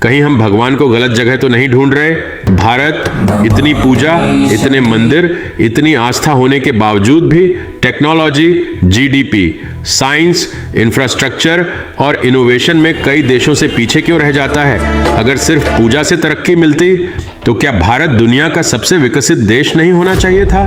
कहीं हम भगवान को गलत जगह तो नहीं ढूंढ रहे? भारत, इतनी पूजा, इतने मंदिर, इतनी आस्था होने के बावजूद भी टेक्नोलॉजी, जीडीपी, साइंस, इंफ्रास्ट्रक्चर और इनोवेशन में कई देशों से पीछे क्यों रह जाता है? अगर सिर्फ पूजा से तरक्की मिलती तो क्या भारत दुनिया का सबसे विकसित देश नहीं होना चाहिए था?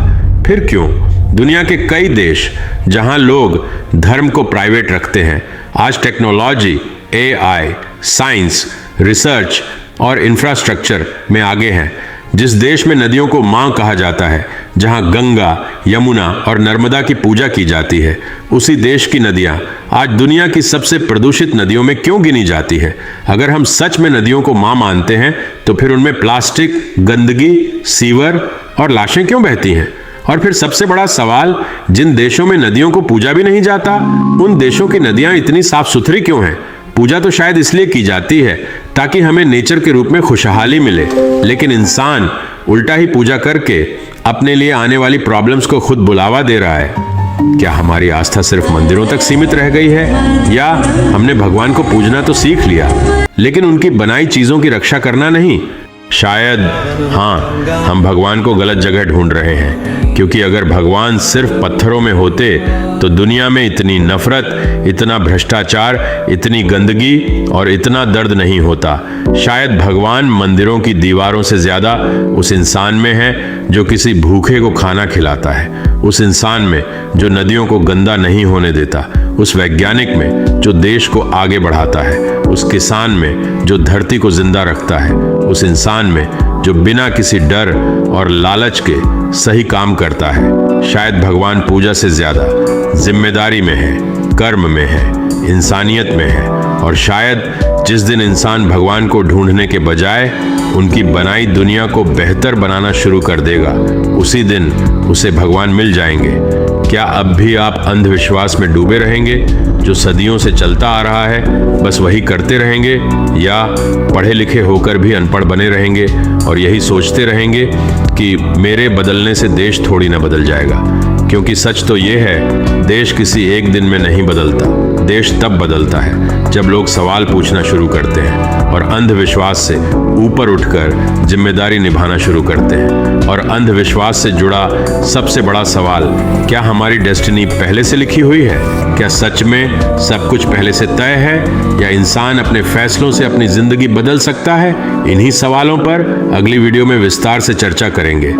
फिर क्यों? दुनिया के कई देश जहां लोग धर्म को प्राइवेट रखते हैं, आज टेक्नोलॉजी, एआई, साइंस, रिसर्च और इंफ्रास्ट्रक्चर में आगे हैं। जिस देश में नदियों को मां कहा जाता है, जहां गंगा, यमुना और नर्मदा की पूजा की जाती है, उसी देश की नदियां आज दुनिया की सबसे प्रदूषित नदियों में क्यों गिनी जाती है? अगर हम सच में नदियों को मां मानते हैं तो फिर उनमें प्लास्टिक, गंदगी, सीवर और लाशें क्यों बहती हैं? और फिर सबसे बड़ा सवाल, जिन देशों में नदियों को पूजा भी नहीं जाता, उन देशों की नदियां इतनी साफ सुथरी क्यों हैं? पूजा तो शायद इसलिए की जाती है ताकि हमें नेचर के रूप में खुशहाली मिले, लेकिन इंसान उल्टा ही पूजा करके अपने लिए आने वाली प्रॉब्लम्स को खुद बुलावा दे रहा है। क्या हमारी आस्था सिर्फ मंदिरों तक सीमित रह गई है, या हमने भगवान को पूजना तो सीख लिया लेकिन उनकी बनाई चीजों की रक्षा करना नहीं? शायद हाँ, हम भगवान को गलत जगह ढूंढ रहे हैं, क्योंकि अगर भगवान सिर्फ पत्थरों में होते तो दुनिया में इतनी नफरत, इतना भ्रष्टाचार, इतनी गंदगी और इतना दर्द नहीं होता। शायद भगवान मंदिरों की दीवारों से ज्यादा उस इंसान में है जो किसी भूखे को खाना खिलाता है, उस इंसान में जो नदियों को गंदा नहीं होने देता, उस वैज्ञानिक में जो देश को आगे बढ़ाता है, उस किसान में जो धरती को जिंदा रखता है, उस इंसान में जो बिना किसी डर और लालच के सही काम करता है। शायद भगवान पूजा से ज्यादा जिम्मेदारी में है, कर्म में है, इंसानियत में है, और शायद जिस दिन इंसान भगवान को ढूंढने के बजाय उनकी बनाई दुनिया को बेहतर बनाना शुरू कर देगा, उसी दिन उसे भगवान मिल जाएंगे। क्या अब भी आप अंधविश्वास में डूबे रहेंगे जो सदियों से चलता आ रहा है, बस वही करते रहेंगे, या पढ़े लिखे होकर भी अनपढ़ बने रहेंगे और यही सोचते रहेंगे कि मेरे बदलने से देश थोड़ी ना बदल जाएगा? क्योंकि सच तो ये है, देश किसी एक दिन में नहीं बदलता। देश तब बदलता है जब लोग सवाल पूछना शुरू करते हैं और अंधविश्वास से ऊपर उठकर जिम्मेदारी निभाना शुरू करते हैं। और अंधविश्वास से जुड़ा सबसे बड़ा सवाल, क्या हमारी डेस्टिनी पहले से लिखी हुई है? क्या सच में सब कुछ पहले से तय है, या इंसान अपने फैसलों से अपनी जिंदगी बदल सकता है? इन्हीं सवालों पर अगली वीडियो में विस्तार से चर्चा करेंगे।